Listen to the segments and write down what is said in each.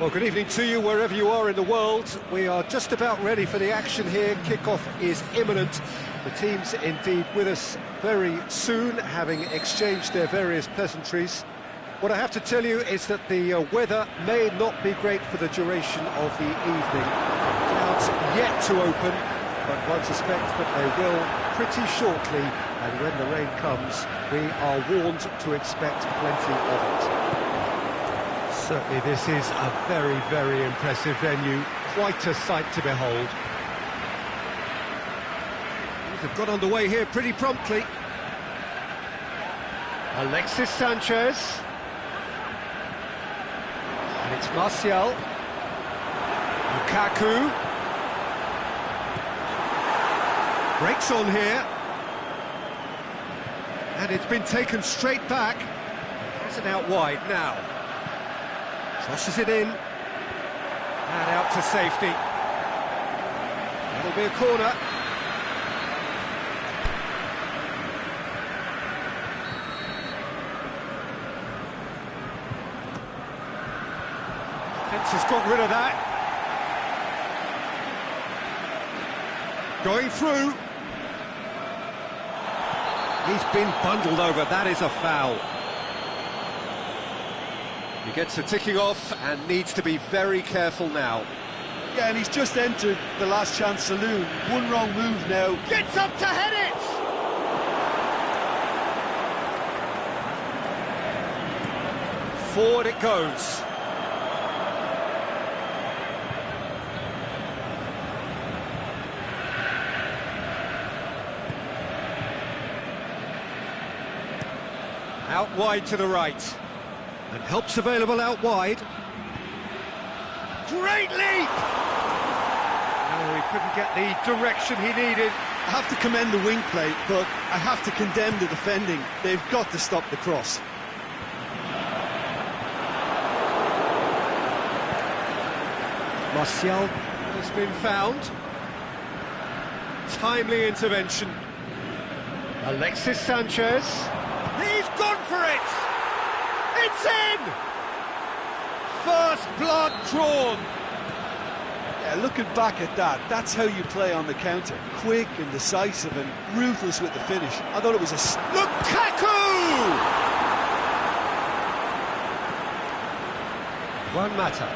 Well, good evening to you wherever you are in the world. We are just about ready for the action here. Kickoff is imminent. The team's indeed with us very soon, having exchanged their various pleasantries. What I have to tell you is that the weather may not be great for the duration of the evening. Clouds yet to open, but one suspects that they will pretty shortly, and when the rain comes, we are warned to expect plenty of it. Certainly this is a very, very impressive venue, quite a sight to behold. Things have got underway here pretty promptly. Alexis Sanchez. And it's Martial. Lukaku. Breaks on here. And it's been taken straight back. Has it out wide now. Crosses it in, and out to safety. That'll be a corner. Defence has got rid of that. Going through. He's been bundled over, that is a foul. He gets a ticking off and needs to be very careful now. Yeah, and he's just entered the last chance saloon. One wrong move now. Gets up to head it! Forward it goes. Out wide to the right. And help's available out wide. Great leap! Oh, he couldn't get the direction he needed. I have to commend the wing play, but I have to condemn the defending. They've got to stop the cross. Martial has been found. Timely intervention. Alexis Sanchez. He's gone for it! It's in! First blood drawn. Yeah, looking back at that, that's how you play on the counter. Quick and decisive and ruthless with the finish. I thought it was a... Lukaku! One matter.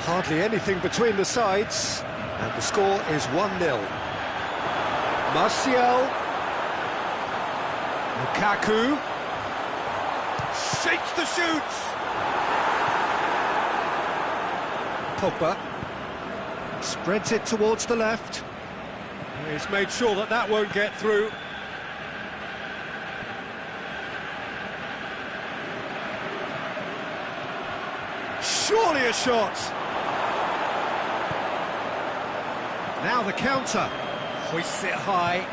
Hardly anything between the sides, and the score is 1-0. Martial. Lukaku shakes the shoots. Pogba spreads it towards the left. He's made sure that that won't get through. Surely a shot. Now the counter. Hoists it high.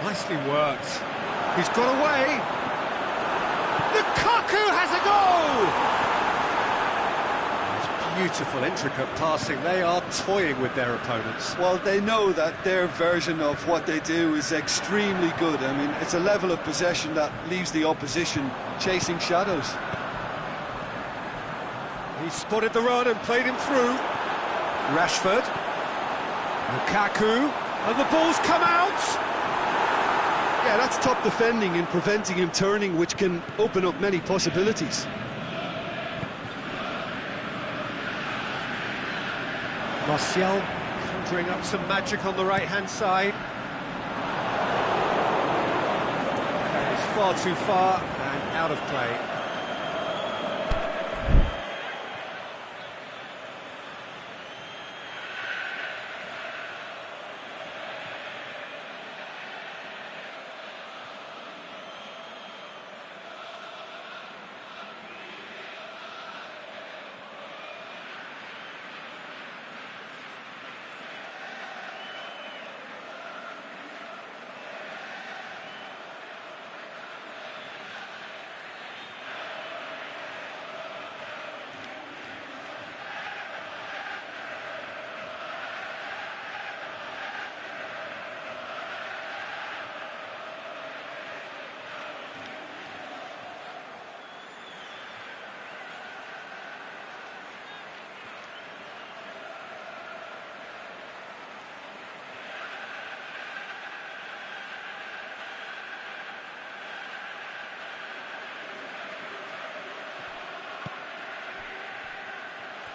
Nicely worked. He's got away. Lukaku has a goal! It's beautiful, intricate passing. They are toying with their opponents. Well, they know that their version of what they do is extremely good. I mean, it's a level of possession that leaves the opposition chasing shadows. He spotted the run and played him through. Rashford. Lukaku. And the ball's come out! Yeah, that's top defending and preventing him turning, which can open up many possibilities. Martial conjuring up some magic on the right-hand side. It's far too far and out of play.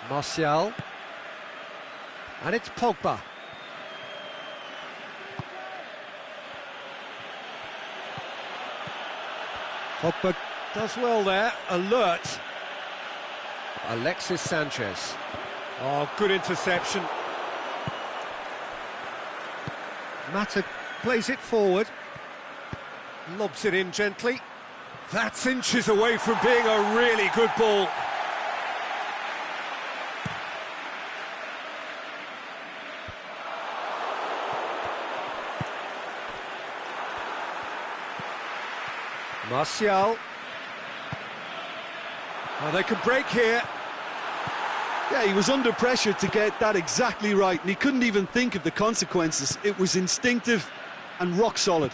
Martial. And it's Pogba. Pogba does well there, alert. Alexis Sanchez. Oh, good interception. Mata plays it forward. Lobs it in gently. That's inches away from being a really good ball. Martial. Oh, they can break here. Yeah, he was under pressure to get that exactly right, and he couldn't even think of the consequences. It was instinctive and rock solid.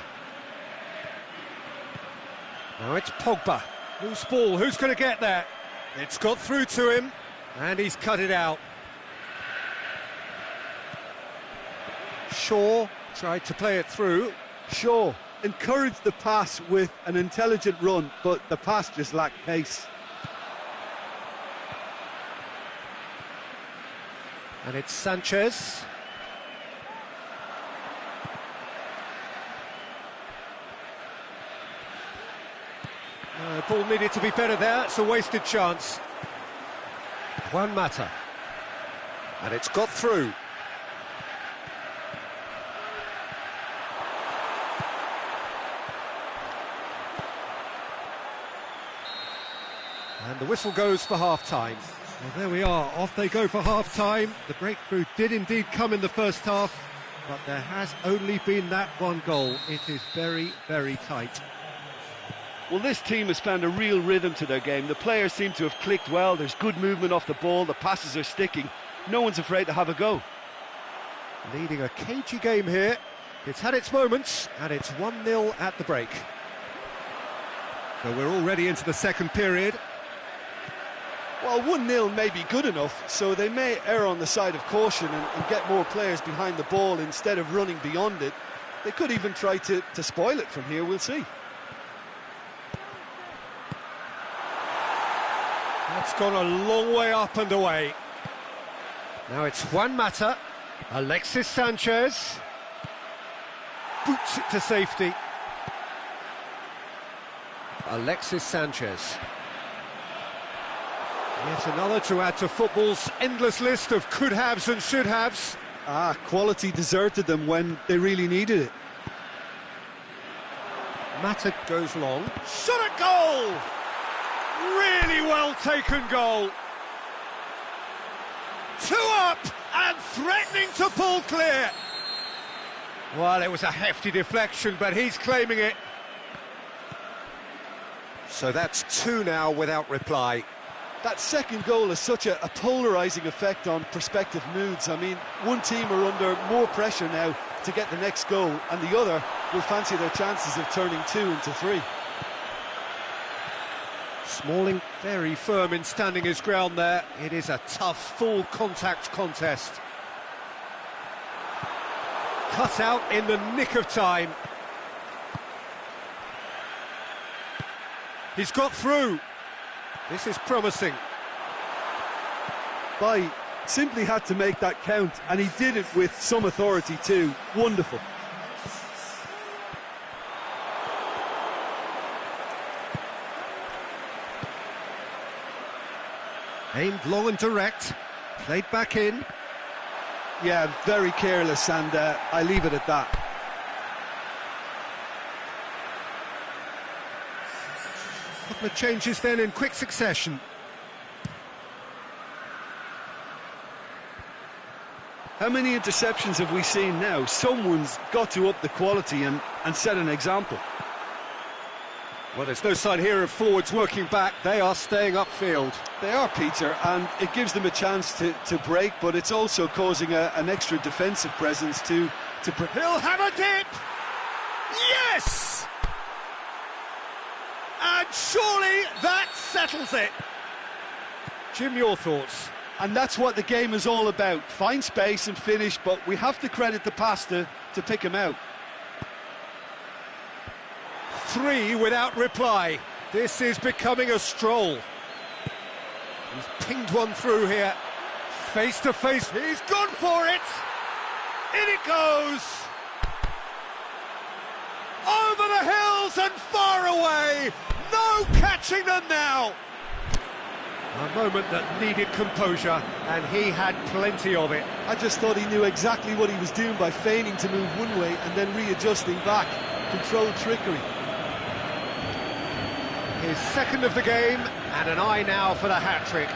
Now it's Pogba. Loose ball, who's going to get that? It's got through to him, and he's cut it out. Shaw tried to play it through. Shaw encouraged the pass with an intelligent run, but the pass just lacked pace. And it's Sanchez. Ball needed to be better there, it's a wasted chance. Juan Mata. And it's got through. And the whistle goes for half-time. Well, there we are, off they go for half-time. The breakthrough did indeed come in the first half, but there has only been that one goal. It is very, very tight. Well, this team has found a real rhythm to their game. The players seem to have clicked well. There's good movement off the ball. The passes are sticking. No one's afraid to have a go. Leading a cagey game here. It's had its moments, and it's 1-0 at the break. So we're already into the second period. Well, 1-0 may be good enough, so they may err on the side of caution and get more players behind the ball instead of running beyond it. They could even try to spoil it from here, we'll see. That's gone a long way up and away. Now it's Juan Mata. Alexis Sanchez. Boots it to safety. Alexis Sanchez. Yet another to add to football's endless list of could-haves and should-haves. Quality deserted them when they really needed it. Mata goes long. Shot at goal! Really well taken goal. 2 up and threatening to pull clear. Well, it was a hefty deflection, but he's claiming it. So that's 2 now without reply. That second goal has such a polarising effect on prospective moods. I mean, one team are under more pressure now to get the next goal, and the other will fancy their chances of turning 2 into 3. Smalling very firm in standing his ground there. It is a tough, full contact contest. Cut out in the nick of time. He's got through. This is promising. Bai simply had to make that count, and he did it with some authority too. Wonderful. Aimed long and direct, played back in. Yeah, very careless, and I leave it at that. Couple of changes then in quick succession. How many interceptions have we seen now? Someone's got to up the quality and set an example. Well, there's no sign here of forwards working back. They are staying upfield. They are, Peter, and it gives them a chance to break, but it's also causing an extra defensive presence to He'll have a dip! Yes! And surely that settles it. Jim, your thoughts? And that's what the game is all about. Find space and finish, but we have to credit the pass to pick him out. 3 without reply. This is becoming a stroll. He's pinged one through here. face to face. He's gone for it. In it goes. Over the hills and far away. No catching them now. A moment that needed composure, and he had plenty of it. I just thought he knew exactly what he was doing by feigning to move one way and then readjusting back. Controlled trickery. His second of the game, and an eye now for the hat-trick.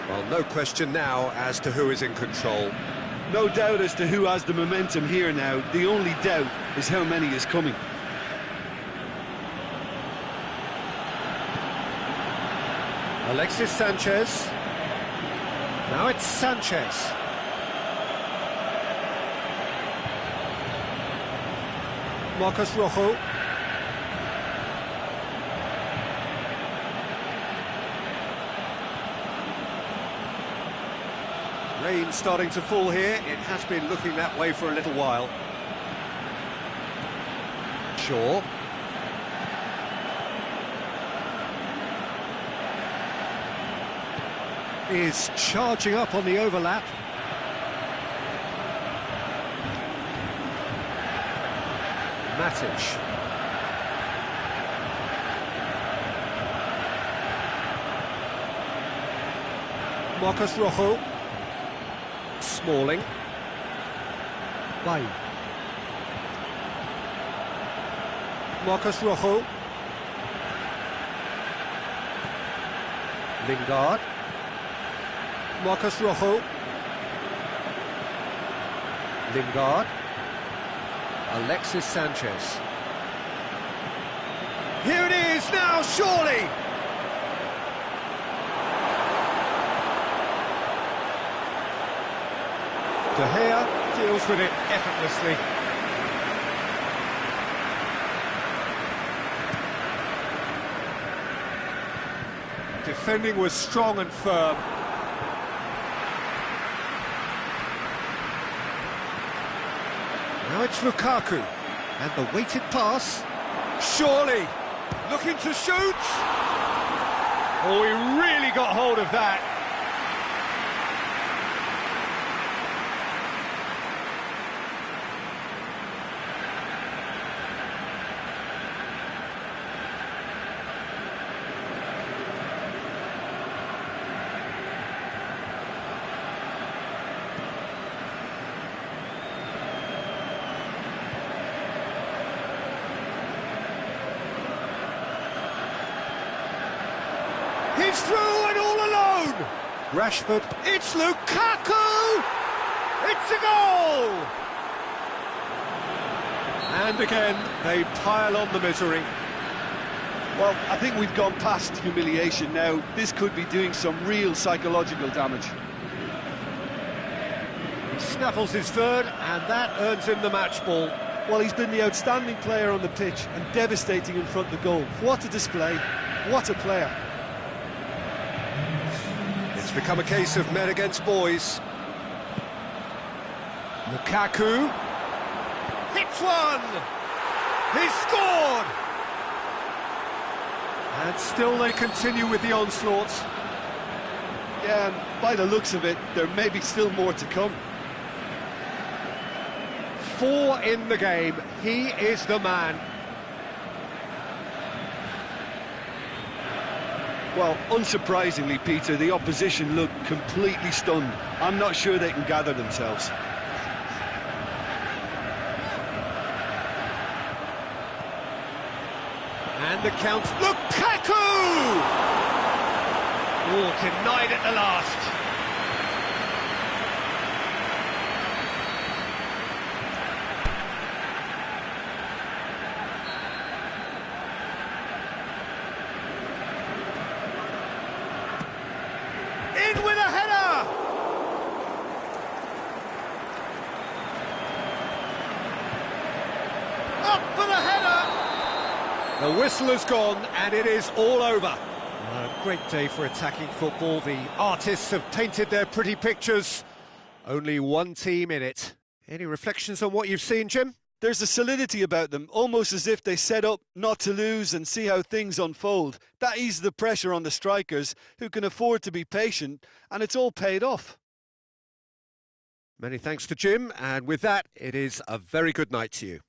Well, no question now as to who is in control. No doubt as to who has the momentum here now. The only doubt is how many is coming. Alexis Sanchez. Now it's Sanchez. Marcos Rojo. Rain starting to fall here. It has been looking that way for a little while. Shaw. Is charging up on the overlap. Matic. Marcos Rojo. Smalling. Bay. Marcos Rojo. Lingard. Marcos Rojo. Lingard. Alexis Sanchez. Here it is now, surely! De Gea deals with it effortlessly. Defending was strong and firm. Now it's Lukaku, and the weighted pass. Surely, looking to shoot. Oh, he really got hold of that. He's through and all alone! Rashford, it's Lukaku! It's a goal! And again, they pile on the misery. Well, I think we've gone past humiliation now. This could be doing some real psychological damage. He snaffles his third, and that earns him the match ball. Well, he's been the outstanding player on the pitch and devastating in front of the goal. What a display, what a player. It's become a case of men against boys. Lukaku hits one! He's scored! And still they continue with the onslaughts. Yeah, and by the looks of it, there may be still more to come. 4 in the game. He is the man. Well, unsurprisingly, Peter, the opposition look completely stunned. I'm not sure they can gather themselves. And the count, Lukaku! Oh, denied at the last. In with a header! Up for the header! The whistle has gone and it is all over. A great day for attacking football. The artists have painted their pretty pictures. Only one team in it. Any reflections on what you've seen, Jim? There's a solidity about them, almost as if they set up not to lose and see how things unfold. That eases the pressure on the strikers, who can afford to be patient, and it's all paid off. Many thanks to Jim, and with that, it is a very good night to you.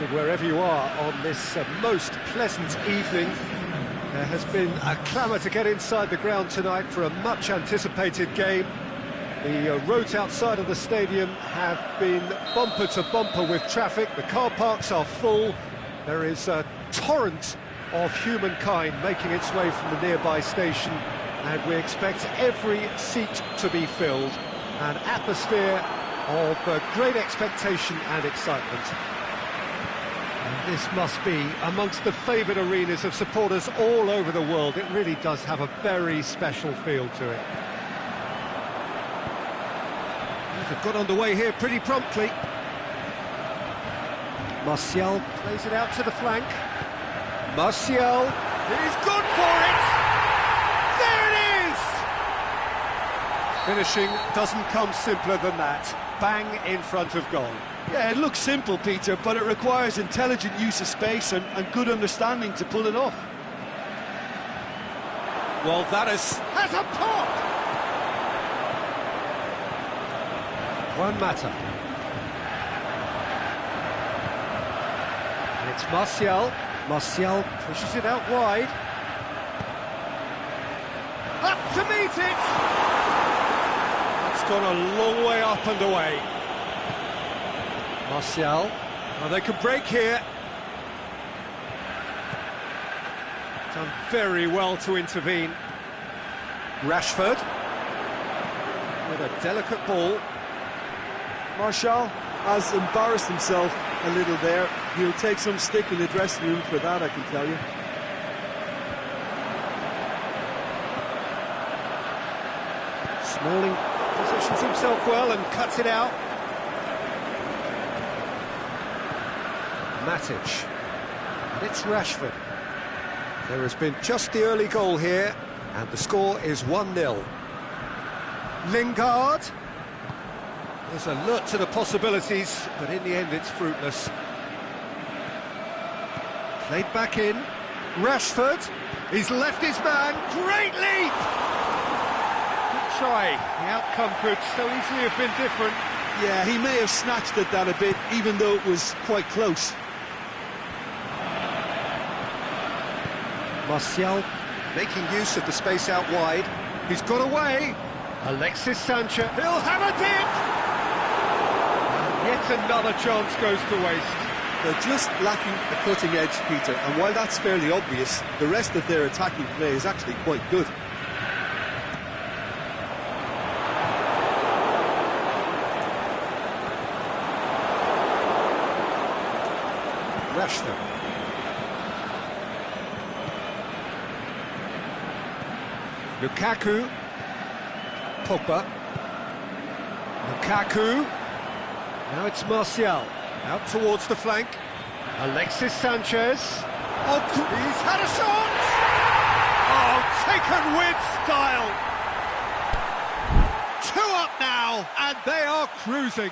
Good wherever you are on this most pleasant evening. There has been a clamour to get inside the ground tonight for a much-anticipated game. The roads outside of the stadium have been bumper to bumper with traffic. The car parks are full. There is a torrent of humankind making its way from the nearby station, and we expect every seat to be filled. An atmosphere of great expectation and excitement. And this must be amongst the favoured arenas of supporters all over the world. It really does have a very special feel to it. They've got underway here pretty promptly. Martial plays it out to the flank. Martial, he's gone for it! There it is! Finishing doesn't come simpler than that. Bang in front of goal. Yeah, it looks simple, Peter, but it requires intelligent use of space and good understanding to pull it off. Well, that has a pop! Juan Mata. And it's Martial. Martial pushes it out wide. Up to meet it! It's gone a long way up and away. Martial. Oh, they can break here. Done very well to intervene. Rashford. With a delicate ball. Martial has embarrassed himself a little there. He'll take some stick in the dressing room for that, I can tell you. Smalling positions himself well and cuts it out. Matic. And it's Rashford. There has been just the early goal here, and the score is 1-0. Lingard. There's alert to the possibilities, but in the end it's fruitless. Played back in. Rashford. He's left his man. Great leap! Good try. The outcome could so easily have been different. Yeah, he may have snatched at that a bit, even though it was quite close. Martial making use of the space out wide. He's got away. Alexis Sanchez. He'll have a dip! Yet another chance goes to waste. They're just lacking the cutting edge, Peter, and while that's fairly obvious, the rest of their attacking play is actually quite good. Rashford. Lukaku. Pogba. Lukaku. Now it's Martial, out towards the flank. Alexis Sanchez. Oh, he's had a shot! Oh, taken with style! 2 up now, and they are cruising.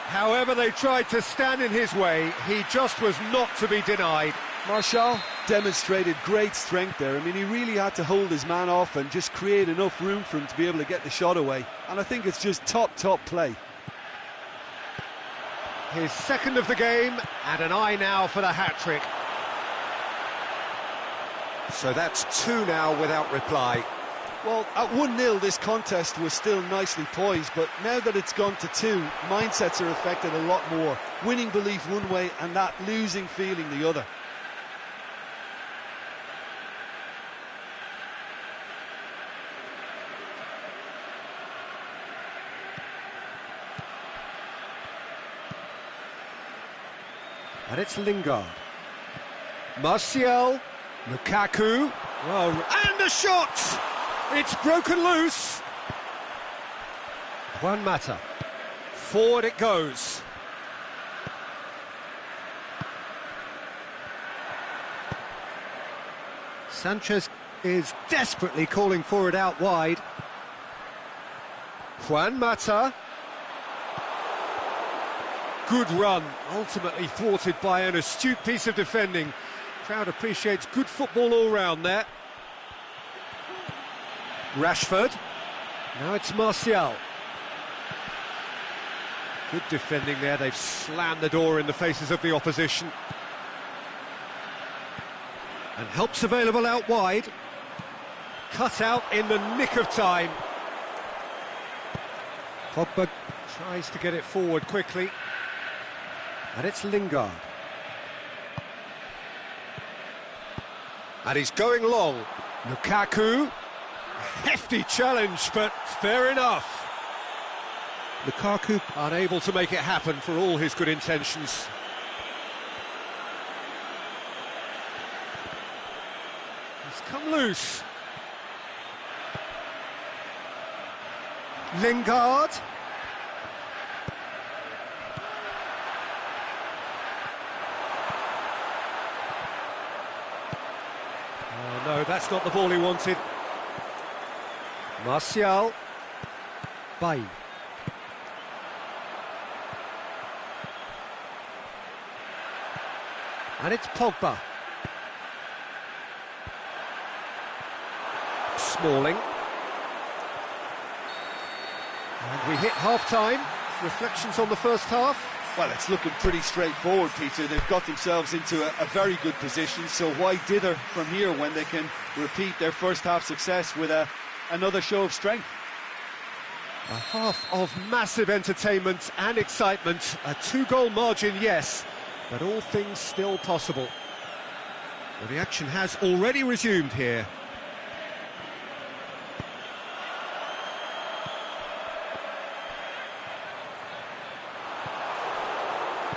However they tried to stand in his way, he just was not to be denied. Martial demonstrated great strength there. I mean, he really had to hold his man off and just create enough room for him to be able to get the shot away. And I think it's just top play. His second of the game, and an eye now for the hat-trick. So that's 2 now without reply. Well, at 1-0 this contest was still nicely poised, but now that it's gone to 2, mindsets are affected a lot more. Winning belief one way and that losing feeling the other. And it's Lingard. Martial. Lukaku. Well, and the shot! It's broken loose. Juan Mata. Forward it goes. Sanchez is desperately calling for it out wide. Juan Mata. Good run, ultimately thwarted by an astute piece of defending. Crowd appreciates good football all round there. Rashford. Now it's Martial. Good defending there, they've slammed the door in the faces of the opposition. And help's available out wide. Cut out in the nick of time. Pogba tries to get it forward quickly. And it's Lingard. And he's going long. Lukaku. A hefty challenge, but fair enough. Lukaku unable to make it happen for all his good intentions. He's come loose. Lingard. Oh no, that's not the ball he wanted. Martial. Bay. And it's Pogba. Smalling. And we hit half-time. Reflections on the first half? Well, it's looking pretty straightforward, Peter. They've got themselves into a very good position, so why dither from here when they can repeat their first half success with another show of strength? A half of massive entertainment and excitement. A 2-goal margin, yes, but all things still possible. Well, the action has already resumed here.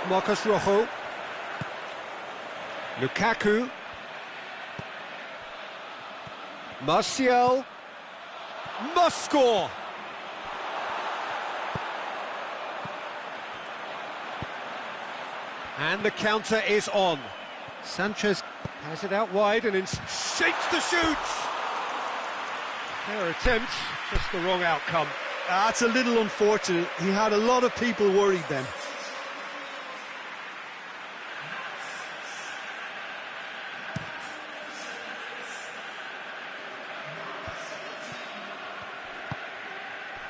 Marcos Rojo. Lukaku. Martial. Must score. And the counter is on. Sanchez has it out wide and shapes to shoot. Fair attempt, just the wrong outcome. That's a little unfortunate. He had a lot of people worried then.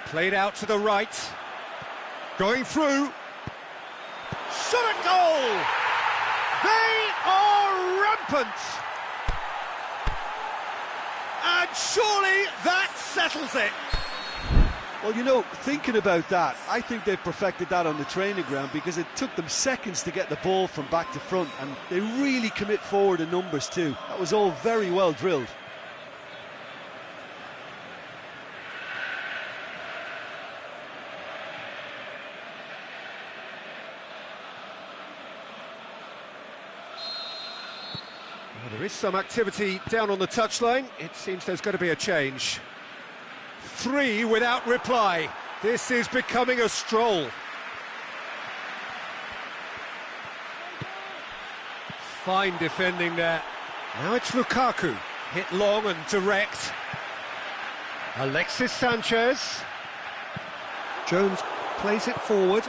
Played out to the right. Going through. Shot at goal! They are rampant! And surely that settles it. Well, you know, thinking about that, I think they've perfected that on the training ground because it took them seconds to get the ball from back to front, and they really commit forward in numbers too. That was all very well drilled. Well, there is some activity down on the touchline. It seems there's going to be a change. 3 without reply. This is becoming a stroll. Fine defending there. Now it's Lukaku. Hit long and direct. Alexis Sanchez. Jones plays it forward.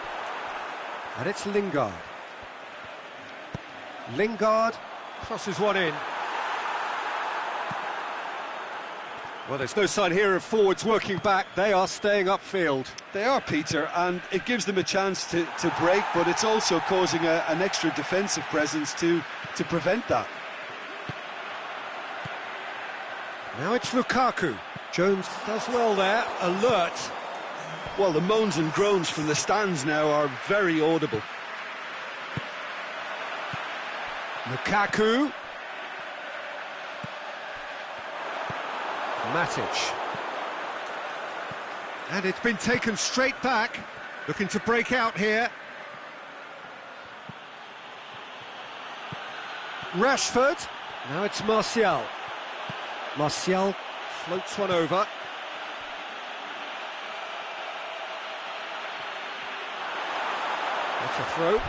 And it's Lingard. Lingard crosses one in. Well, there's no sign here of forwards working back. They are staying upfield. They are, Peter, and it gives them a chance to break, but it's also causing an extra defensive presence to prevent that. Now it's Lukaku. Jones does well there, alert. Well, the moans and groans from the stands now are very audible. Lukaku. Matic. And it's been taken straight back. Looking to break out here. Rashford. Now it's Martial. Martial floats one over. That's a throw.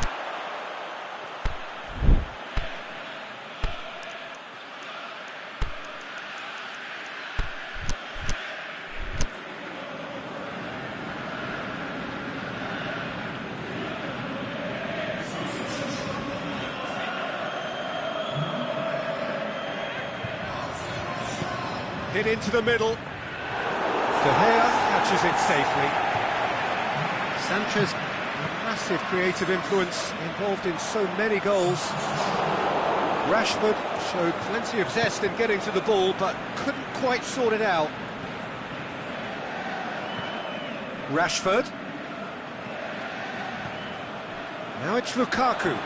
Hit into the middle. De Gea catches it safely. Sanchez Massive creative influence, involved in so many goals. Rashford showed plenty of zest in getting to the ball, but couldn't quite sort it out. Rashford. Now it's Lukaku.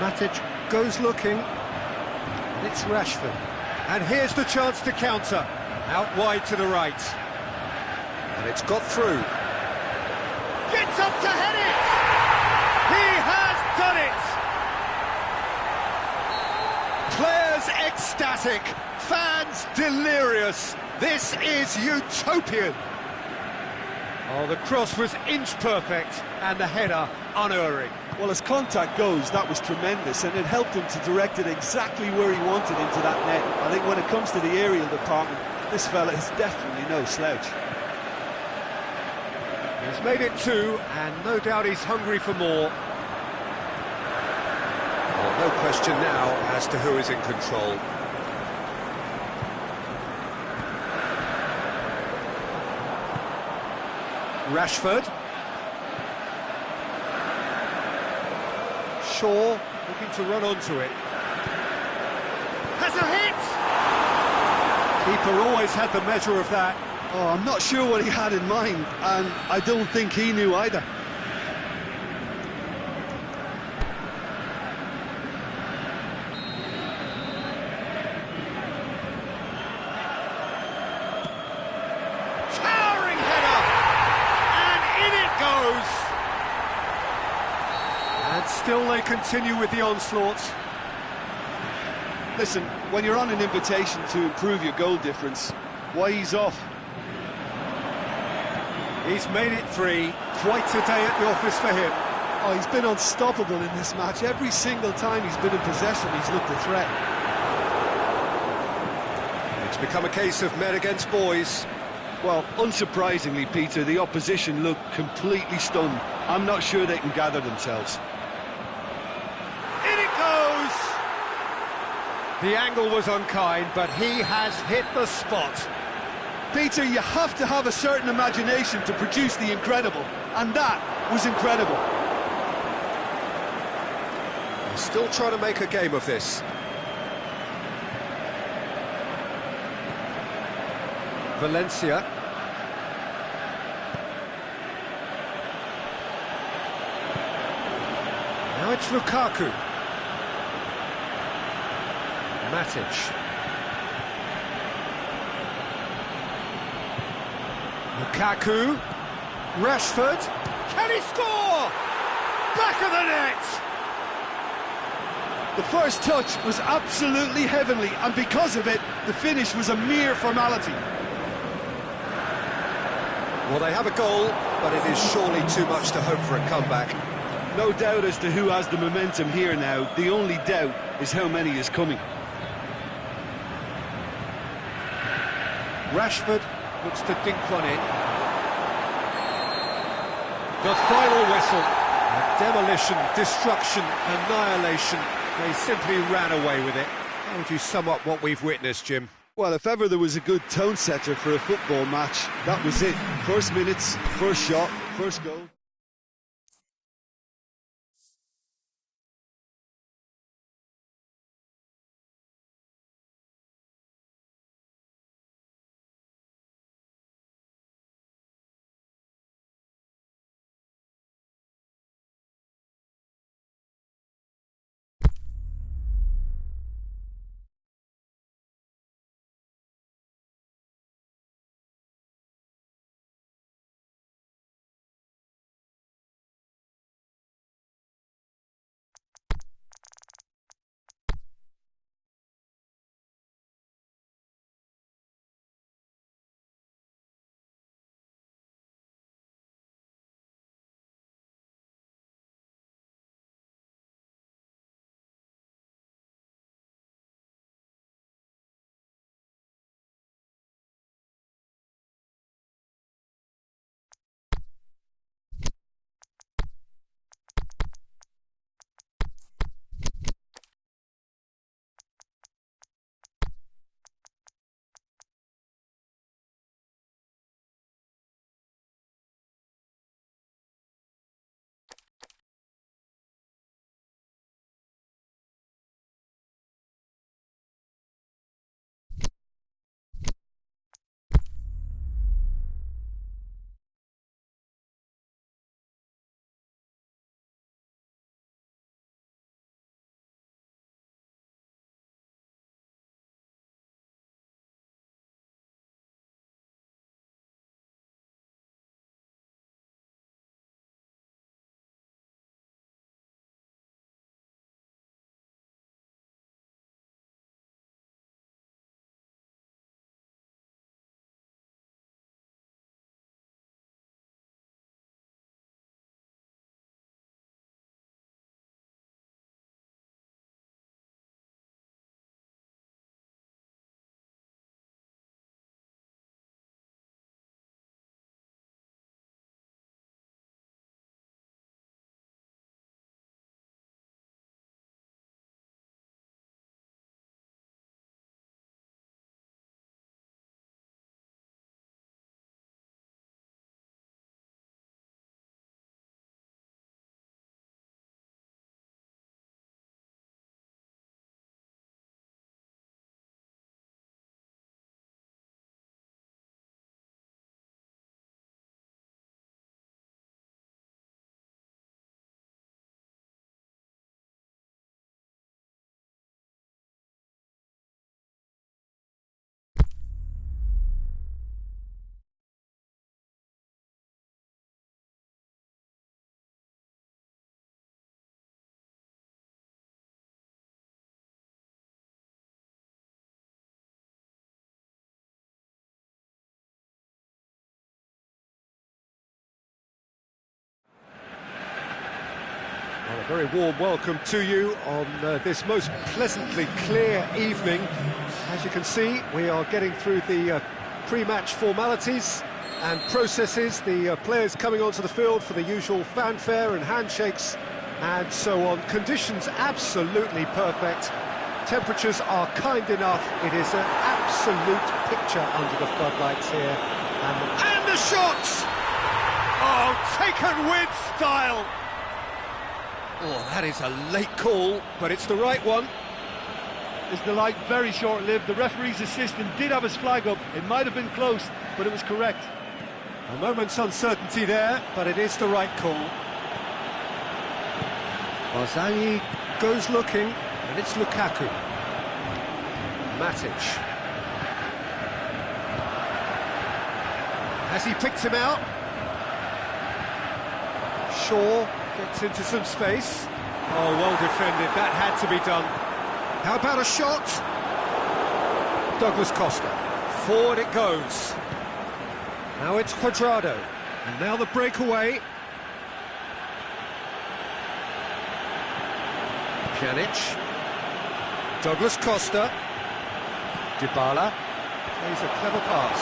Matic goes looking, and it's Rashford. And here's the chance to counter. Out wide to the right. And it's got through. Gets up to head it! He has done it! Players ecstatic, fans delirious. This is utopian. Oh, the cross was inch perfect, and the header unerring. Well, as contact goes, that was tremendous, and it helped him to direct it exactly where he wanted into that net. I think when it comes to the aerial department, this fella is definitely no slouch. He's made it 2, and no doubt he's hungry for more. Well, no question now as to who is in control. Rashford. Shaw looking to run onto it. Has a hit! Keeper always had the measure of that. Oh, I'm not sure what he had in mind, and I don't think he knew either. Towering header! And in it goes! And still they continue with the onslaught. Listen, when you're on an invitation to improve your goal difference, why ease off? He's made it 3, quite a day at the office for him. Oh, he's been unstoppable in this match. Every single time he's been in possession, he's looked a threat. It's become a case of men against boys. Well, unsurprisingly, Peter, the opposition look completely stunned. I'm not sure they can gather themselves. In it goes! The angle was unkind, but he has hit the spot. Peter, you have to have a certain imagination to produce the incredible, and that was incredible. He's still trying to make a game of this. Valencia. Now it's Lukaku. Matic. Lukaku, Rashford, can he score? Back of the net! The first touch was absolutely heavenly, and because of it, the finish was a mere formality. Well, they have a goal, but it is surely too much to hope for a comeback. No doubt as to who has the momentum here now. The only doubt is how many is coming. Rashford looks to dink one in. The final whistle. Demolition, destruction, annihilation. They simply ran away with it. How would you sum up what we've witnessed, Jim? Well, if ever there was a good tone setter for a football match, that was it. First minutes, first shot, first goal. A very warm welcome to you on this most pleasantly clear evening. As you can see, we are getting through the pre-match formalities and processes, the players coming onto the field for the usual fanfare and handshakes and so on. Conditions absolutely perfect. Temperatures are kind enough. It is an absolute picture under the floodlights here. And the shots! Oh, taken with style! Oh, that is a late call, but it's the right one. Is the light very short-lived? The referee's assistant did have his flag up. It might have been close, but it was correct. A moment's uncertainty there, but it is the right call. Barzagli goes looking, and it's Lukaku. Matic. Has he picked him out? Shaw gets into some space. Oh, well defended, that had to be done. How about a shot? Douglas Costa. Forward it goes. Now it's Cuadrado. And now the breakaway. Pjanic. Douglas Costa. Dybala. Plays a clever pass.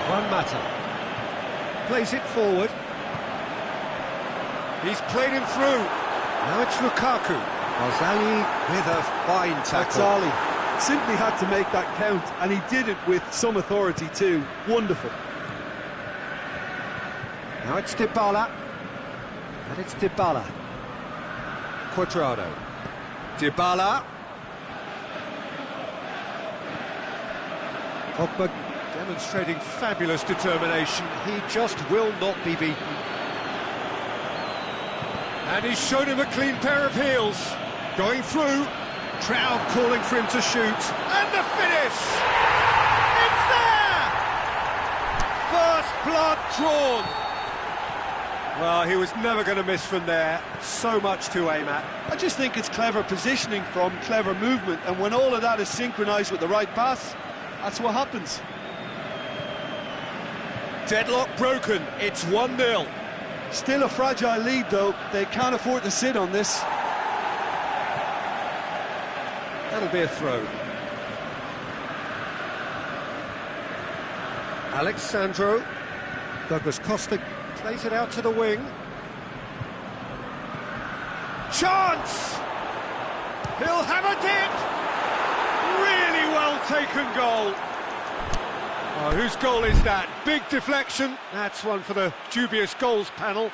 Juan Mata. Plays it forward. He's played him through. Now it's Lukaku. Barzagli with a fine tackle. Barzagli simply had to make that count, and he did it with some authority too. Wonderful. Now it's Dybala. And it's Dybala. Cuadrado. Dybala. Pogba demonstrating fabulous determination. He just will not be beaten. And he's shown him a clean pair of heels. Going through. Crowd calling for him to shoot. And the finish! It's there! First blood drawn. Well, he was never going to miss from there. So much to aim at. I just think it's clever positioning from clever movement, and when all of that is synchronised with the right pass, that's what happens. Deadlock broken. It's 1-0. Still a fragile lead, though. They can't afford to sit on this. That'll be a throw. Alexandro. Douglas Costa plays it out to the wing. Chance! He'll have a dip! Really well taken goal. Oh, whose goal is that? Big deflection. That's one for the dubious goals panel.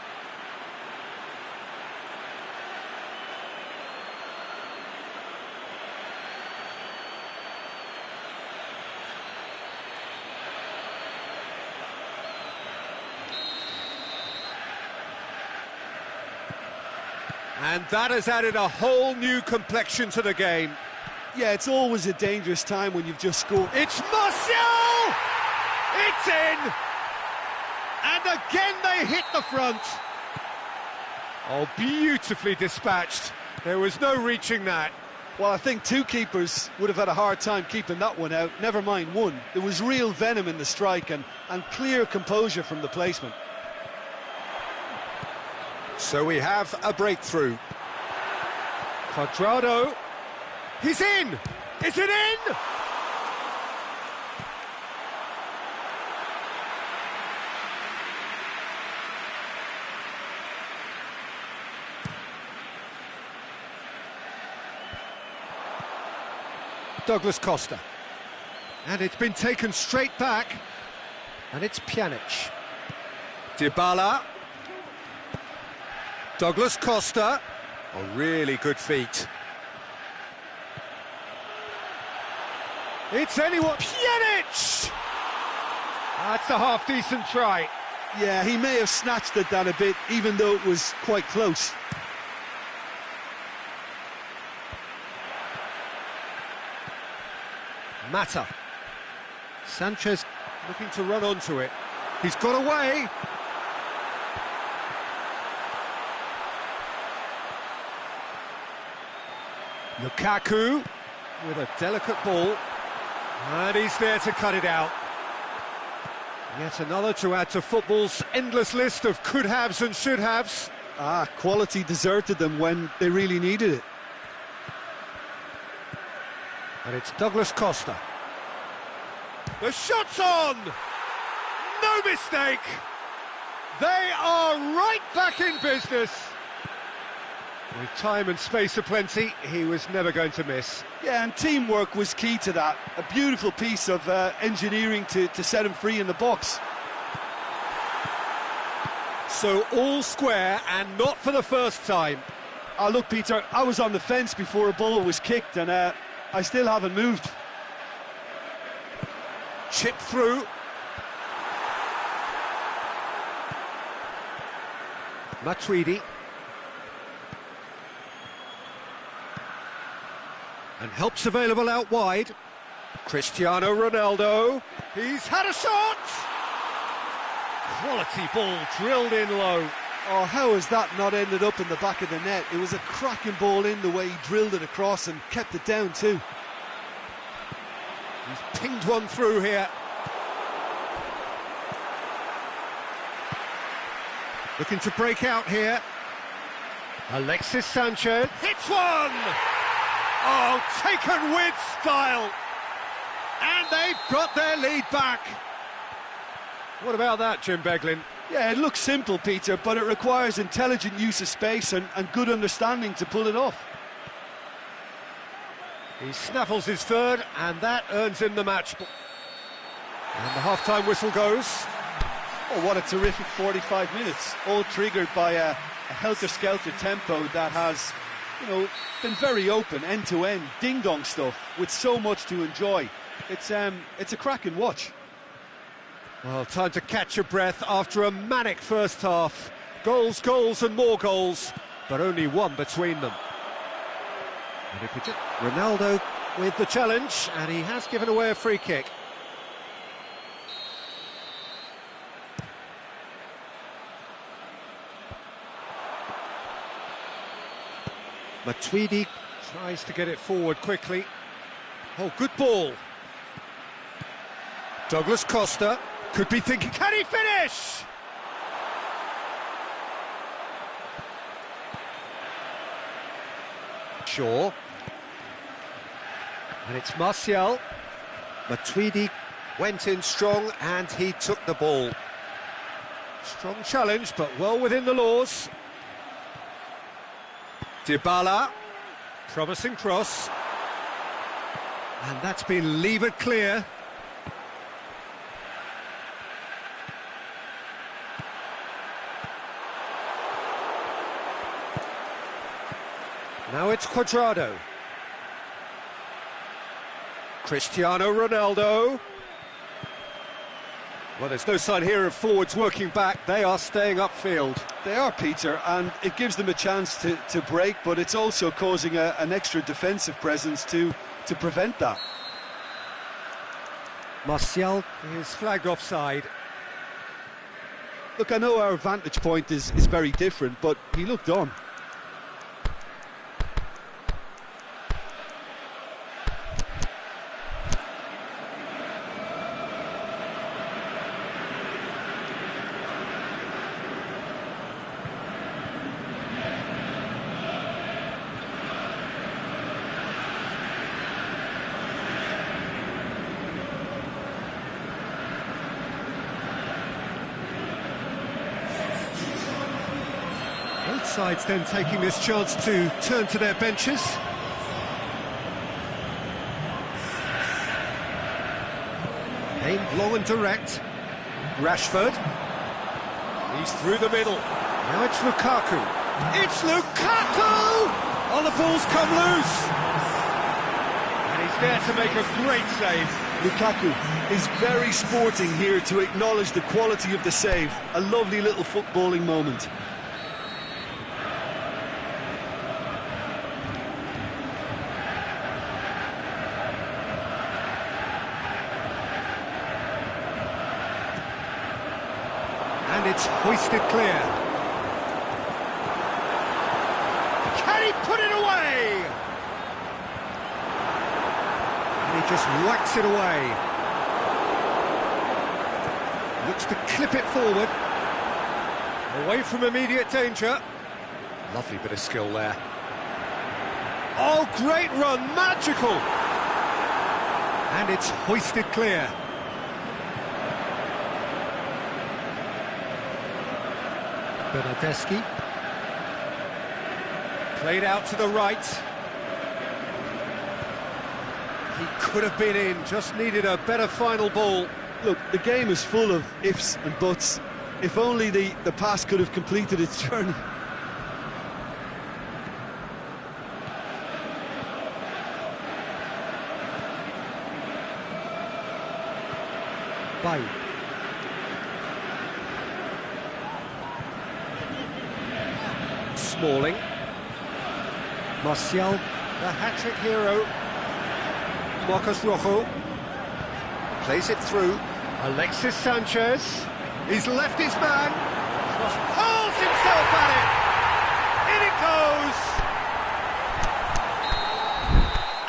And that has added a whole new complexion to the game. Yeah, it's always a dangerous time when you've just scored. It's Martial! It's in! And again they hit the front. Oh, beautifully dispatched. There was no reaching that. Well, I think two keepers would have had a hard time keeping that one out, never mind one. There was real venom in the strike and clear composure from the placement. So we have a breakthrough. Cuadrado. He's in! Is it in? Douglas Costa. And it's been taken straight back. And it's Pjanic. Dybala. Douglas Costa. Oh, really good feet. It's anyone. Pjanic! That's a half-decent try. Yeah, he may have snatched at that a bit, even though it was quite close. Mata. Sanchez looking to run onto it. He's got away. Lukaku with a delicate ball. And he's there to cut it out. Yet another to add to football's endless list of could-haves and should-haves. Quality deserted them when they really needed it. And it's Douglas Costa. The shot's on! No mistake! They are right back in business. With time and space aplenty, he was never going to miss. Yeah, and teamwork was key to that. A beautiful piece of engineering to set him free in the box. So all square, and not for the first time. Look, Peter, I was on the fence before a ball was kicked, and I still haven't moved. Chip through. Matuidi. And help's available out wide. Cristiano Ronaldo. He's had a shot! Quality ball drilled in low. Oh, how has that not ended up in the back of the net? It was a cracking ball in the way he drilled it across and kept it down too. He's pinged one through here. Looking to break out here. Alexis Sanchez hits one! Oh, taken with style! And they've got their lead back. What about that, Jim Beglin? Yeah, it looks simple, Peter, but it requires intelligent use of space and good understanding to pull it off. He snaffles his third, and that earns him the match. And the half-time whistle goes. Oh, what a terrific 45 minutes, all triggered by a helter-skelter tempo that has, been very open, end-to-end, ding-dong stuff, with so much to enjoy. It's a cracking watch. Well, time to catch your breath after a manic first half. Goals, goals and more goals, but only one between them. And if we just... Ronaldo with the challenge, and he has given away a free kick. Matuidi tries to get it forward quickly. Oh, good ball. Douglas Costa could be thinking, can he finish? Shaw. And it's Martial. Matuidi went in strong and he took the ball. Strong challenge, but well within the laws. Dybala, promising cross. And that's been levered clear. Now it's Cuadrado. Cristiano Ronaldo. Well, there's no sign here of forwards working back. They are staying upfield. They are, Peter, and it gives them a chance to break, but it's also causing an extra defensive presence to prevent that. Martial is flagged offside. Look, I know our vantage point is very different, but he looked on. Both sides then taking this chance to turn to their benches. Aimed long and direct. Rashford. He's through the middle. Now it's Lukaku. It's Lukaku! Oh, the ball's come loose. And he's there to make a great save. Lukaku is very sporting here to acknowledge the quality of the save. A lovely little footballing moment. And it's hoisted clear. Can he put it away? And he just whacks it away. Looks to clip it forward. Away from immediate danger. Lovely bit of skill there. Oh, great run, magical! And it's hoisted clear. Bernardeschi. Played out to the right. He could have been in, just needed a better final ball. Look, the game is full of ifs and buts. If only the pass could have completed its journey. Bay. Smalling. Martial, the hat-trick hero. Marcos Rojo. Plays it through. Alexis Sanchez. He's left his man. Hurls himself at it. In it goes.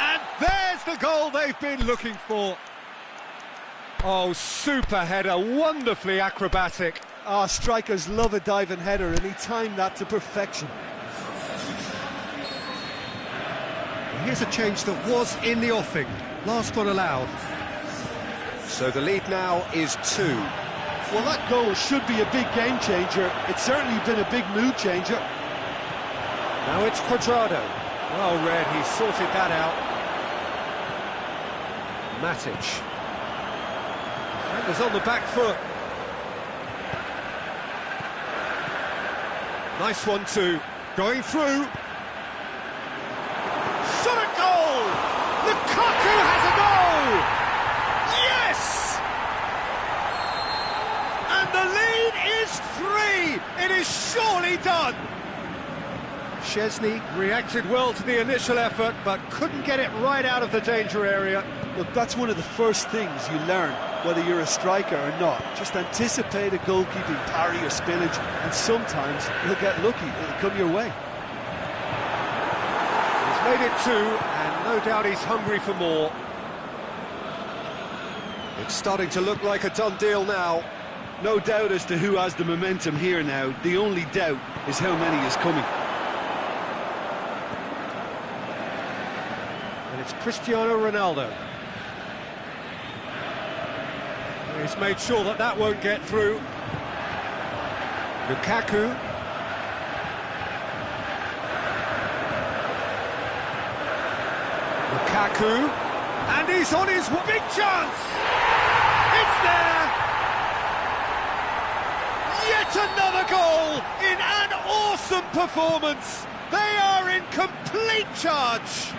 And there's the goal they've been looking for. Oh, super header, wonderfully acrobatic. Ah, strikers love a diving header, and he timed that to perfection. Here's a change that was in the offing. Last one allowed. So the lead now is 2. Well, that goal should be a big game changer. It's certainly been a big mood changer. Now it's Cuadrado. Well read, he sorted that out. Matic. Defenders on the back foot. Nice one too. Going through. Shot a goal! Lukaku has a goal! Yes! And the lead is 3! It is surely done! Szczesny reacted well to the initial effort, but couldn't get it right out of the danger area. Look, that's one of the first things you learn, whether you're a striker or not. Just anticipate a goalkeeping parry or spillage, and sometimes you'll get lucky, it'll come your way. He's made it 2, and no doubt he's hungry for more. It's starting to look like a done deal now. No doubt as to who has the momentum here now. The only doubt is how many is coming. And it's Cristiano Ronaldo. He's made sure that that won't get through. Lukaku. Lukaku. And he's on his big chance! It's there! Yet another goal in an awesome performance! They are in complete charge!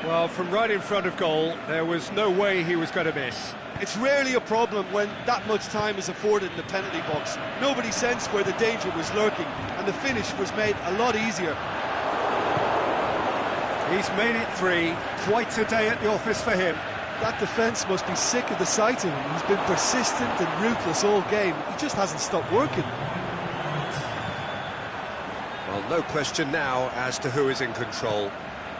Well, from right in front of goal, there was no way he was going to miss. It's rarely a problem when that much time is afforded in the penalty box. Nobody sensed where the danger was lurking, and the finish was made a lot easier. He's made it 3. Quite a day at the office for him. That defence must be sick of the sight of him. He's been persistent and ruthless all game. He just hasn't stopped working. Well, no question now as to who is in control.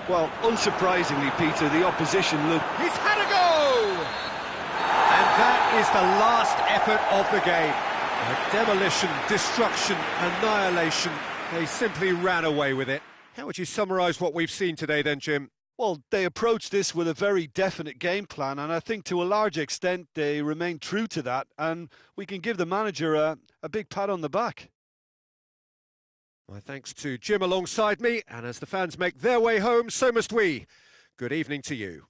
Well, unsurprisingly, Peter, the opposition look... He's had a go! And that is the last effort of the game. Demolition, destruction, annihilation. They simply ran away with it. How would you summarise what we've seen today then, Jim? Well, they approached this with a very definite game plan, and I think to a large extent they remained true to that, and we can give the manager a big pat on the back. My thanks to Jim alongside me, and as the fans make their way home, so must we. Good evening to you.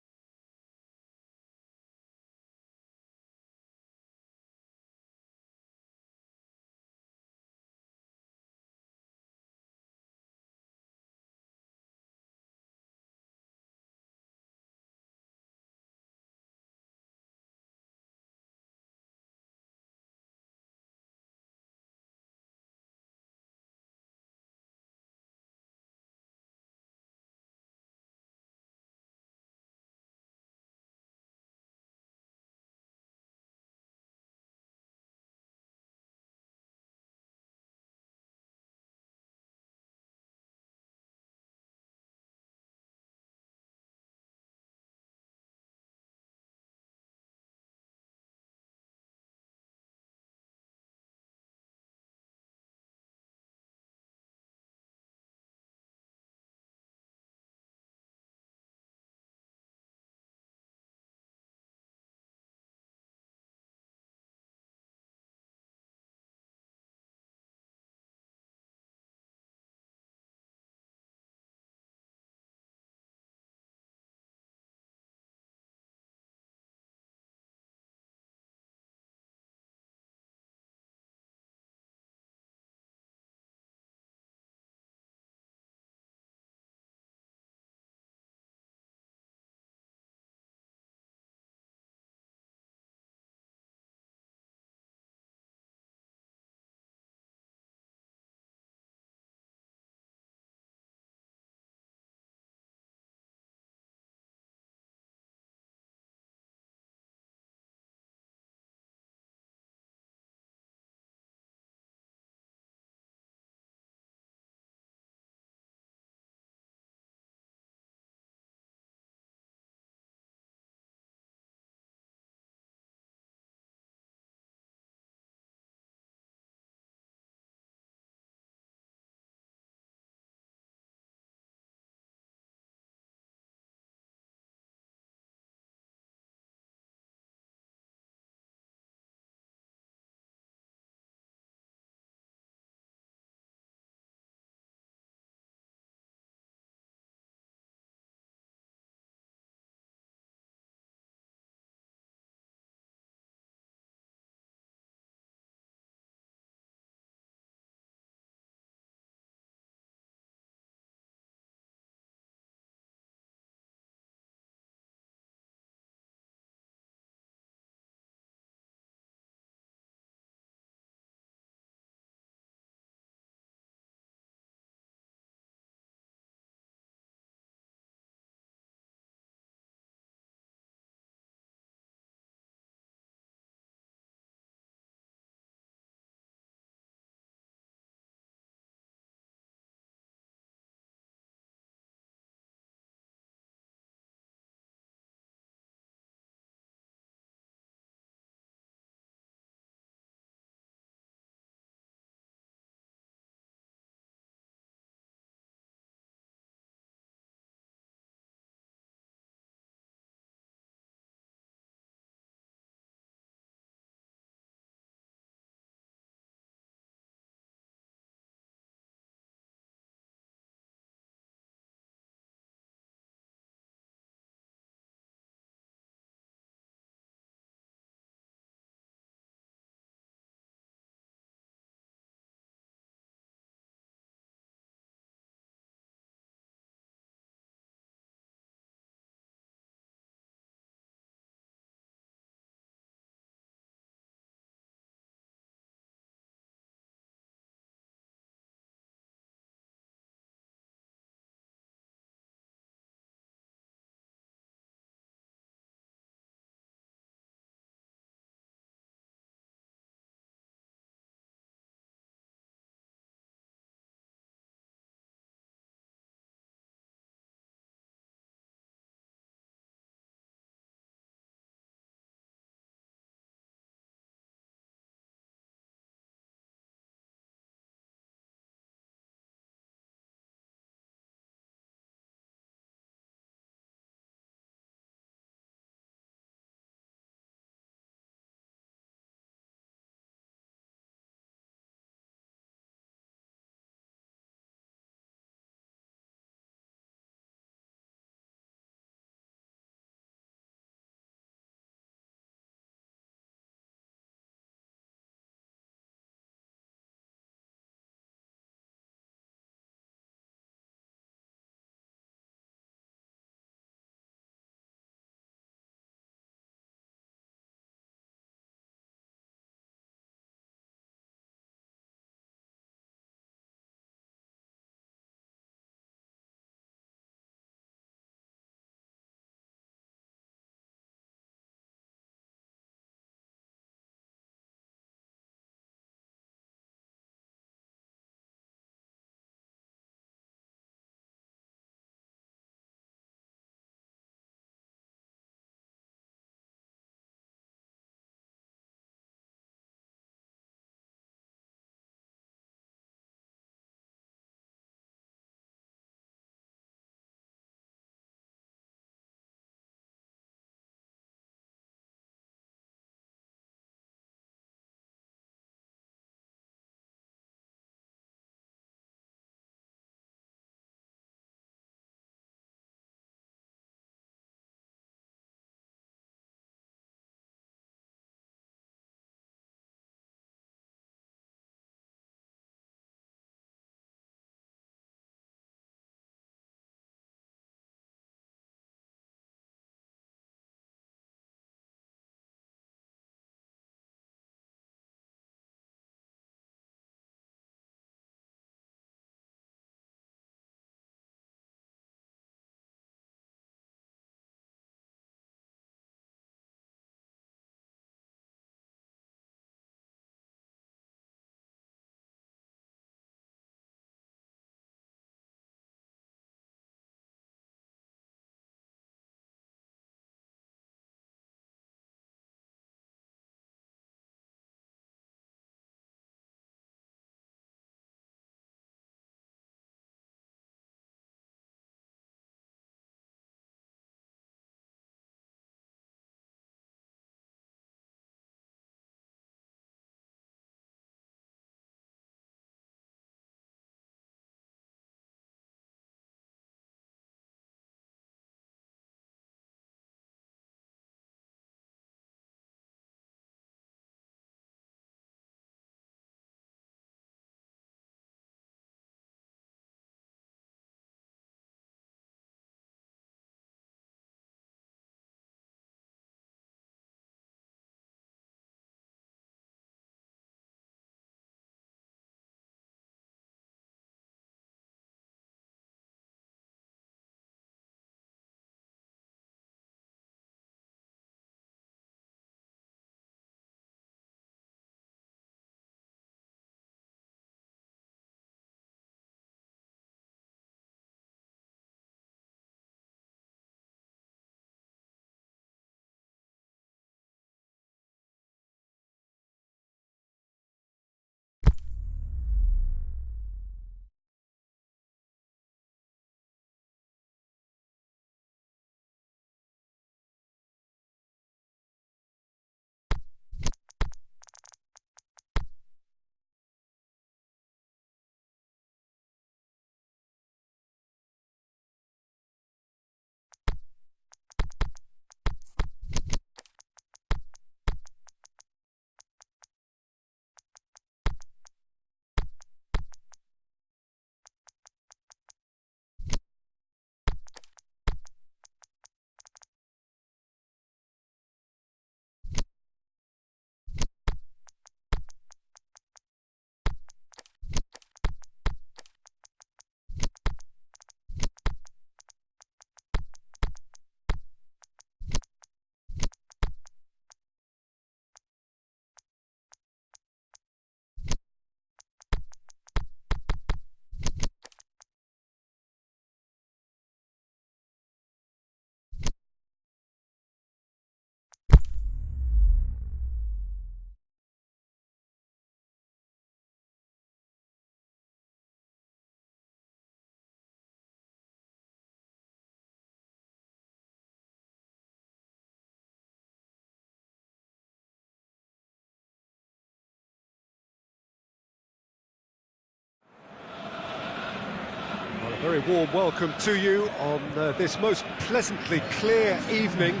Very warm welcome to you on this most pleasantly clear evening.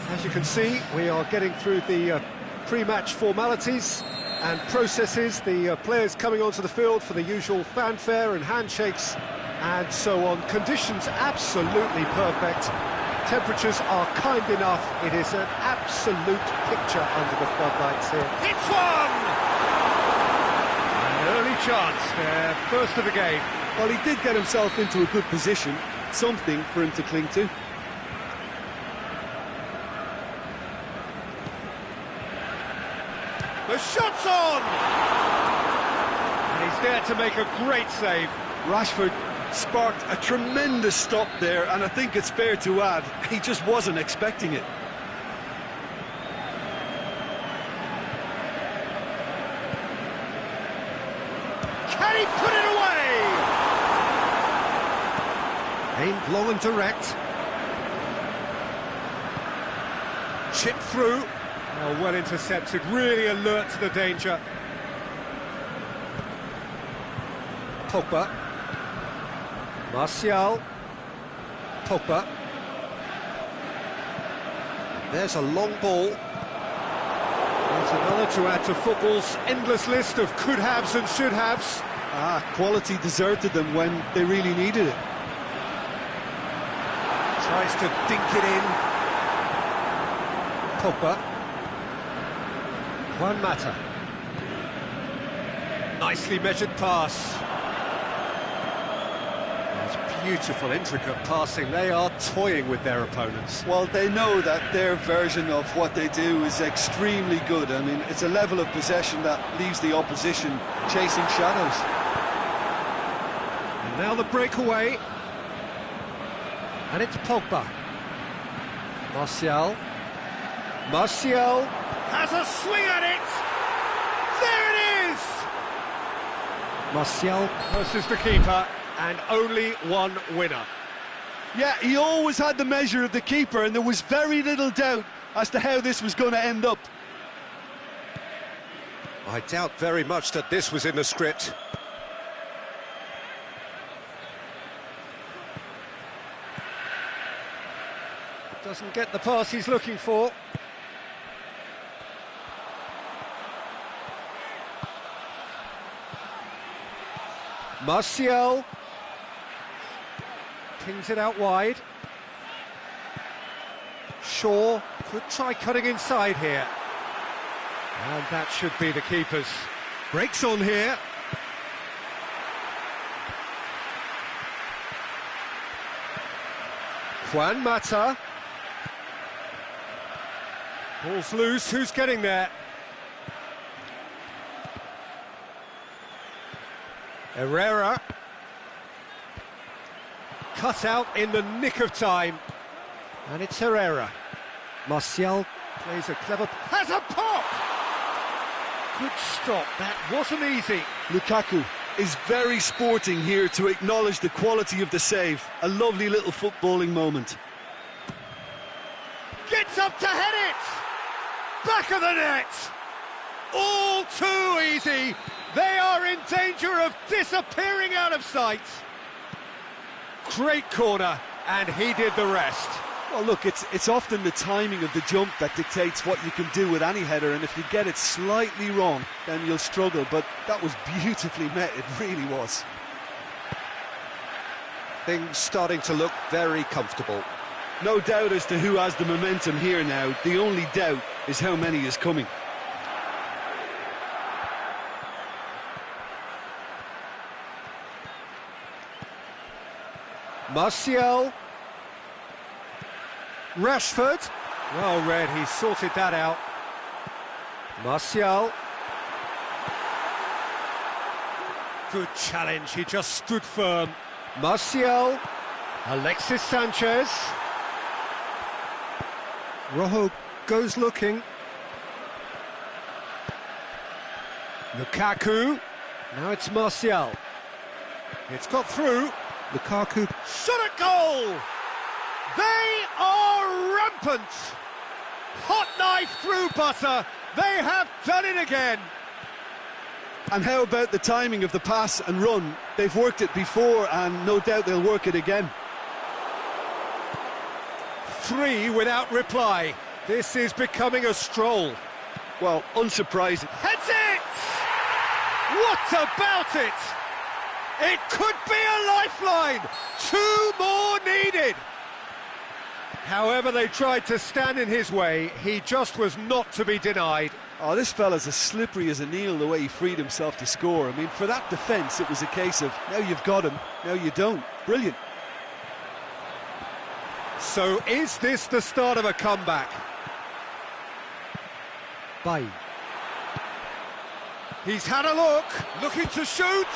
As you can see, we are getting through the pre-match formalities and processes, the players coming onto the field for the usual fanfare and handshakes and so on. Conditions absolutely perfect. Temperatures are kind enough. It is an absolute picture under the floodlights here. Hits one! An early chance there, first of the game. Well, he did get himself into a good position, something for him to cling to. The shot's on! And he's there to make a great save. Rashford sparked a tremendous stop there, and I think it's fair to add, he just wasn't expecting it. Can he put it away? Aimed long and direct. Chipped through. Oh, well intercepted, really alert to the danger. Pogba. Martial. Pogba. There's a long ball. There's another to add to football's endless list of could-haves and should-haves. Quality deserted them when they really needed it. Tries to dink it in. Pogba. Juan Mata. Nicely measured pass. It's beautiful, intricate passing. They are toying with their opponents. Well, they know that their version of what they do is extremely good. I mean, it's a level of possession that leaves the opposition chasing shadows. And now the breakaway. And it's Pogba. Martial. Martial. Has a swing at it! There it is! Martial versus the keeper, and only one winner. Yeah, he always had the measure of the keeper, and there was very little doubt as to how this was going to end up. I doubt very much that this was in the script. Doesn't get the pass he's looking for. Martial pings it out wide. Shaw could try cutting inside here. And that should be the keeper's. Breaks on here. Juan Mata. Ball's loose, who's getting there? Herrera. Cut out in the nick of time. And it's Herrera. Martial plays a clever... Has a pop! Good stop, that wasn't easy. Lukaku is very sporting here to acknowledge the quality of the save. A lovely little footballing moment. Gets up to head it! Back of the net! All too easy! They are in danger of disappearing out of sight. Great corner, and he did the rest. Well, look, it's often the timing of the jump that dictates what you can do with any header, and if you get it slightly wrong, then you'll struggle, but that was beautifully met, it really was. Things starting to look very comfortable. No doubt as to who has the momentum here now. The only doubt is how many is coming. Martial. Rashford. Well read, he sorted that out. Martial. Good challenge, he just stood firm. Martial. Alexis Sanchez. Rojo goes looking. Lukaku. Now it's Martial. It's got through. Lukaku. Shot at goal! They are rampant! Hot knife through butter. They have done it again. And how about the timing of the pass and run? They've worked it before and no doubt they'll work it again. 3 without reply. This is becoming a stroll. Well, unsurprising. Heads it! What about it? It could be a lifeline. 2 more needed. However they tried to stand in his way, he just was not to be denied. Oh, this fella's as slippery as a needle the way he freed himself to score. I mean, for that defence, it was a case of, now you've got him, now you don't. Brilliant. So is this the start of a comeback? Bay. He's had a look, looking to shoot.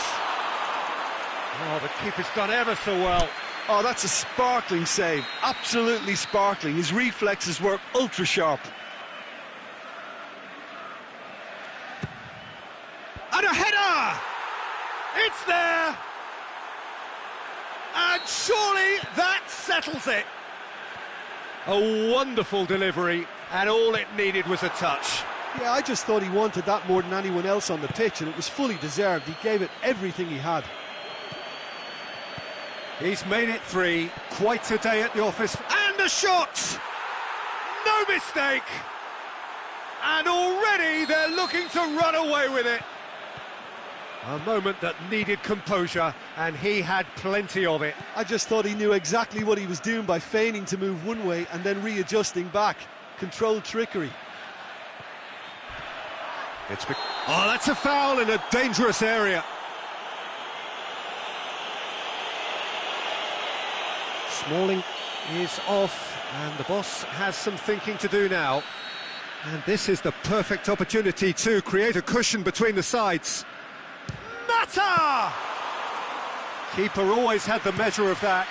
Oh, the keeper's done ever so well. Oh, that's a sparkling save. Absolutely sparkling. His reflexes were ultra sharp. And a header! It's there! And surely that settles it. A wonderful delivery, and all it needed was a touch. Yeah, I just thought he wanted that more than anyone else on the pitch, and it was fully deserved. He gave it everything he had. He's made it 3, quite a day at the office. And a shot! No mistake! And already they're looking to run away with it. A moment that needed composure, and he had plenty of it. I just thought he knew exactly what he was doing by feigning to move one way and then readjusting back. Controlled trickery. Oh, that's a foul in a dangerous area. Smalling is off, and the boss has some thinking to do now. And this is the perfect opportunity to create a cushion between the sides. Mata! Keeper always had the measure of that.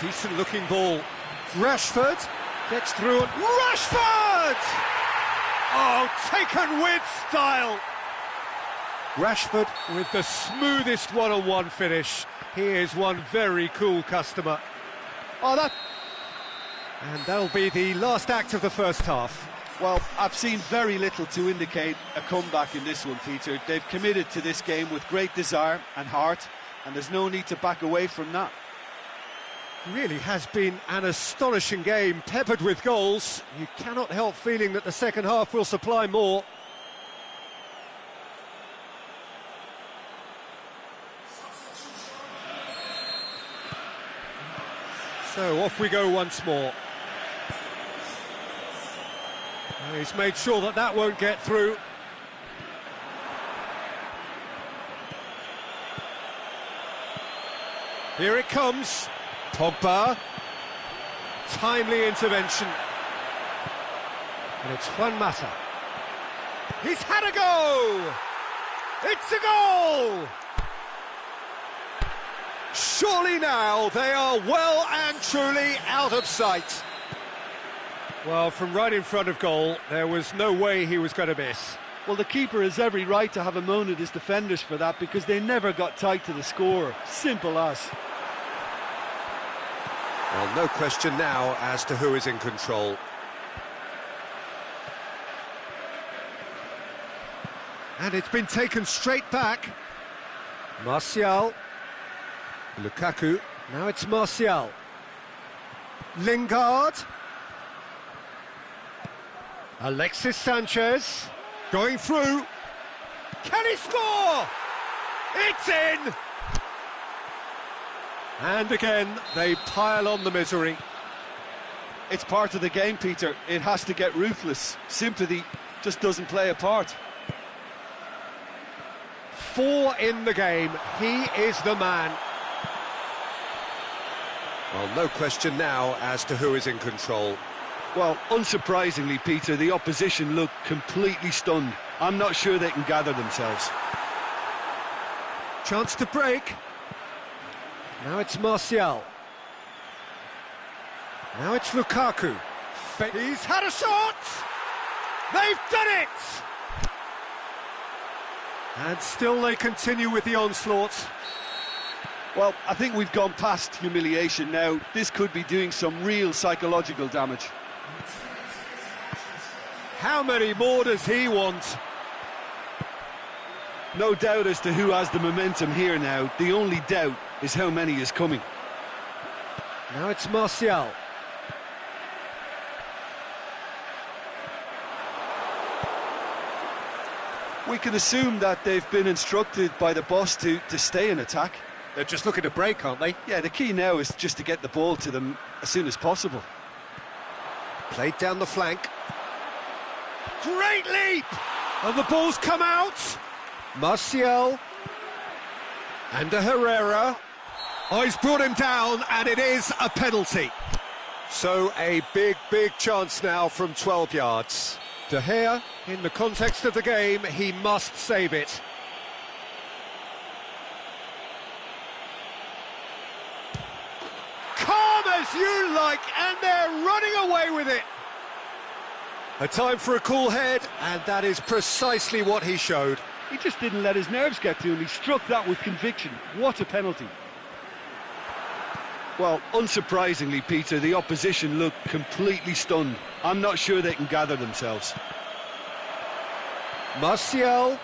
Decent looking ball. Rashford gets through. Rashford! Oh, taken with style. Rashford with the smoothest one-on-one finish. He is one very cool customer. Oh, And that'll be the last act of the first half. well, I've seen very little to indicate a comeback in this one, Peter. They've committed to this game with great desire and heart, and there's no need to back away from that. Really has been an astonishing game, peppered with goals. You cannot help feeling that the second half will supply more. So off we go once more. He's made sure that that won't get through. Here it comes. Pogba. Timely intervention. And it's Juan Mata. He's had a go! It's a goal! Surely now they are well and truly out of sight. Well, from right in front of goal, there was no way he was going to miss. Well, the keeper has every right to have a moan at his defenders for that, because they never got tight to the score. Simple as. Well, no question now as to who is in control. And it's been taken straight back. Martial. Lukaku. Now it's Martial. Lingard. Alexis Sanchez. Going through. Can he score? It's in! And again, they pile on the misery. It's part of the game, Peter. It has to get ruthless. Sympathy just doesn't play a part. 4 in the game. He is the man. Well, no question now as to who is in control. Well, unsurprisingly, Peter, the opposition look completely stunned. I'm not sure they can gather themselves. Chance to break. Now it's Martial. Now it's Lukaku. He's had a shot! They've done it! And still they continue with the onslaught. Well, I think we've gone past humiliation now. This could be doing some real psychological damage. How many more does he want? No doubt as to who has the momentum here now. The only doubt is how many is coming. Now it's Martial. We can assume that they've been instructed by the boss to stay in attack. They're just looking to break, aren't they? Yeah, the key now is just to get the ball to them as soon as possible. Played down the flank. Great leap! And the ball's come out. Martial. And to Herrera. Oh, he's brought him down, and it is a penalty. So a big chance now from 12 yards. De Gea, in the context of the game, he must save it. Calm as you like, and they're running away with it. A time for a cool head, and that is precisely what he showed. He just didn't let his nerves get to him. He struck that with conviction. What a penalty. Well, unsurprisingly, Peter, the opposition look completely stunned. I'm not sure they can gather themselves. Martial.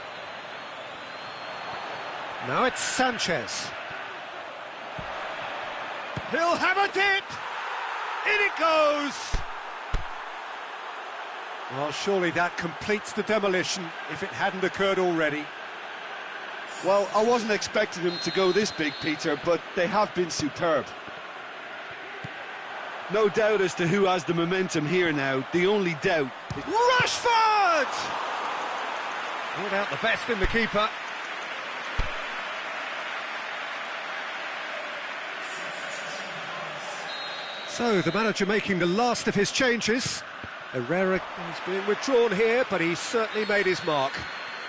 Now it's Sanchez. He'll have a dip. In it goes. Well, surely that completes the demolition if it hadn't occurred already. Well, I wasn't expecting them to go this big, Peter, but they have been superb. No doubt as to who has the momentum here now. The only doubt... Rashford! Brought out the best in the keeper. So, the manager making the last of his changes. Herrera is being withdrawn here, but he's certainly made his mark.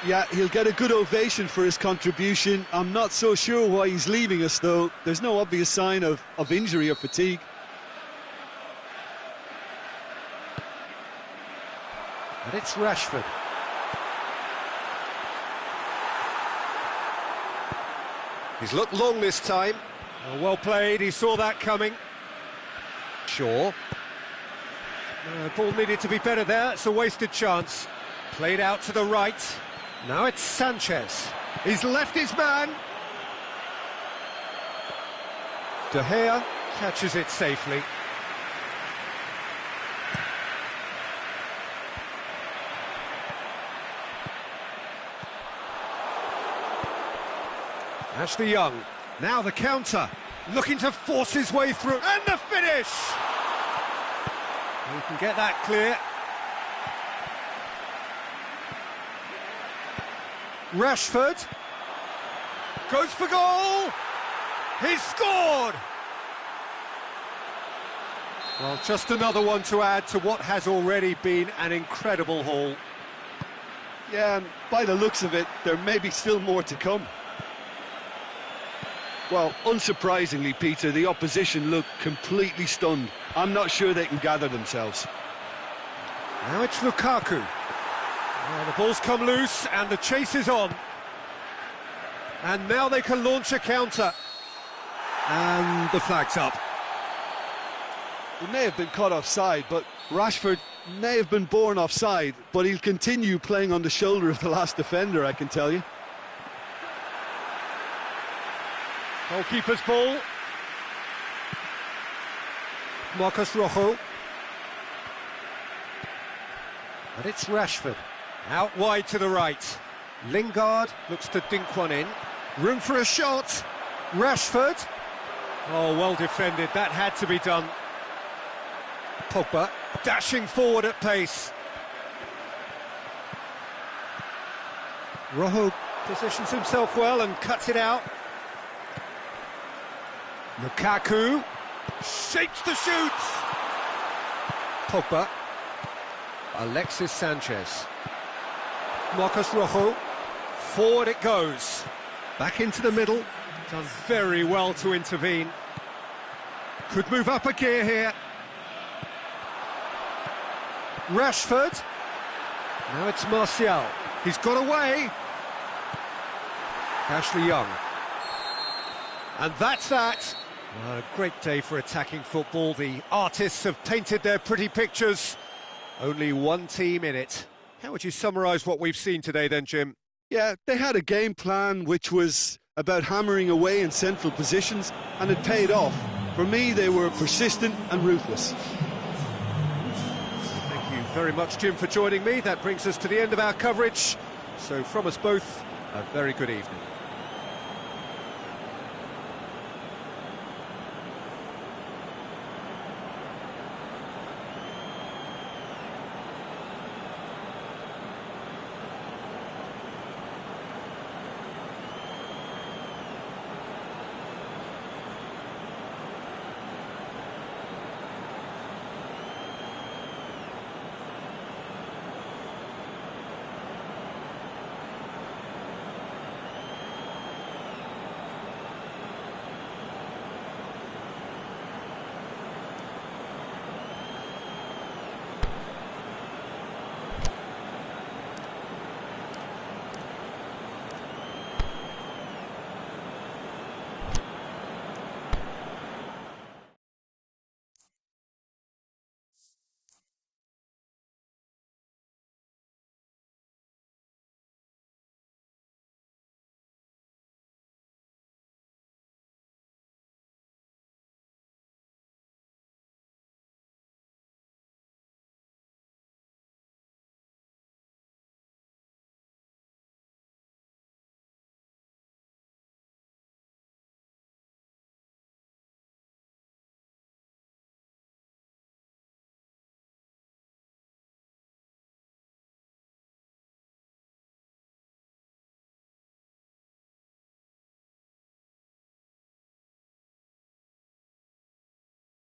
Yeah, he'll get a good ovation for his contribution. I'm not so sure why he's leaving us, though. There's no obvious sign of injury or fatigue. And it's Rashford. He's looked long this time. Oh, well played, he saw that coming. Shaw. Ball needed to be better there, it's a wasted chance. Played out to the right. Now it's Sanchez. He's left his man. De Gea catches it safely. Ashley Young, now the counter, looking to force his way through, and the finish! He can get that clear. Rashford goes for goal. He's scored! Well, just another one to add to what has already been an incredible haul. Yeah, and by the looks of it, there may be still more to come. Well, unsurprisingly, Peter, the opposition look completely stunned. I'm not sure they can gather themselves. Now it's Lukaku. Well, the ball's come loose and the chase is on. And now they can launch a counter. And the flag's up. He may have been caught offside, but Rashford may have been born offside, but he'll continue playing on the shoulder of the last defender, I can tell you. Goalkeeper's ball. Marcus Rojo. And it's Rashford. Out wide to the right. Lingard looks to dink one in. Room for a shot. Rashford. Oh, well defended. That had to be done. Pogba dashing forward at pace. Rojo positions himself well and cuts it out. Lukaku shapes the shoots. Pogba. Alexis Sanchez. Marcus Rojo. Forward it goes. Back into the middle. Done very well to intervene. Could move up a gear here. Rashford. Now it's Martial. He's got away. Ashley Young. And that's that. Well, a great day for attacking football. The artists have painted their pretty pictures. Only one team in it. How would you summarise what we've seen today then, Jim? Yeah, they had a game plan which was about hammering away in central positions, and it paid off. For me, they were persistent and ruthless. Thank you very much, Jim, for joining me. That brings us to the end of our coverage. So from us both, a very good evening.